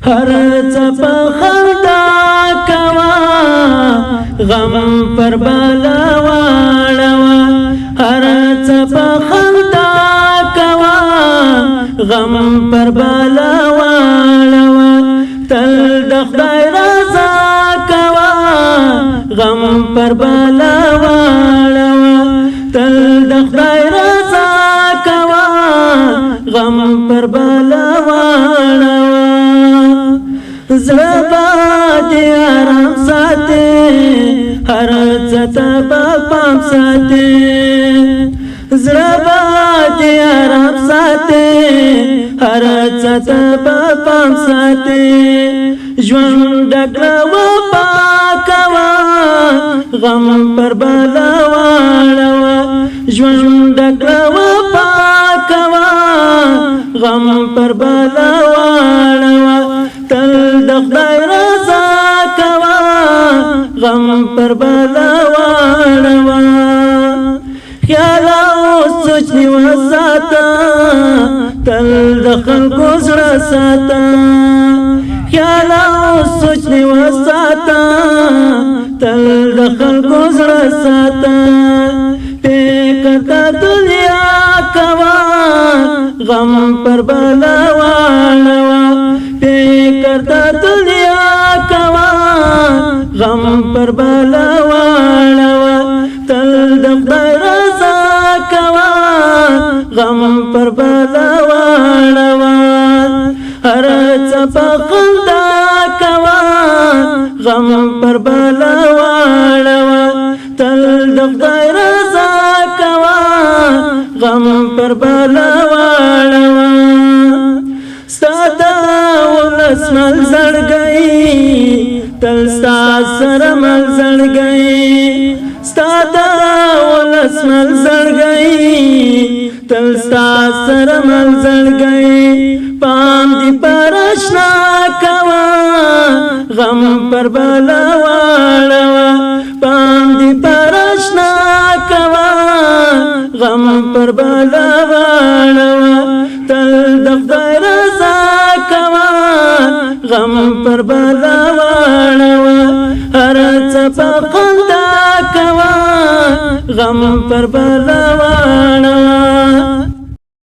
هر څپه خندا کوا غم پر بلا واړوا هر څپه خندا کوا غم پر بلا واړوا تل د خدای رضا کوا غم پر بلا واړوا تل د خدای رضا کوا غم پر بلا واړوا زړه باندې آرام ساتي هر څه ته پام ساتي زړه باندې آرام ساتي هر څه ته پام ساتي ژوند ډکړه وفا کوا غم پر بلا واړوا ژوند ډکړه وفا کوا غم پر بلا واړوا تل د خدای رضا کوا غم پر بلا واړوا خیال او سوچ نیو ساته تل د خلکو زړه ساته خیال او سوچ نیو ساته تل د خلکو زړه ساته فکر د دنیا کوا غم پر بلا واړوا فکر د دنیا کوا غم پر بلا واړوا تل د خدای رضا کوا غم پر بلا واړوا هر څپه خندا کوا غم پر بلا واړوا تل د خدای رضا کوا غم پر بلا واړوا ستا ولس مل زړګي تل ستا سره مل زړګي ستا ولس مل زړګي تل ستا سره مل زړګي پام دی پرشنا کوا غم پر بلا واړوا پام دی پرشنا کوا غم پر بلا واړوا تل د خدای رضا کوا غم پر بلا واړوا هر څپه خندا کوا غم پر بلا واړوا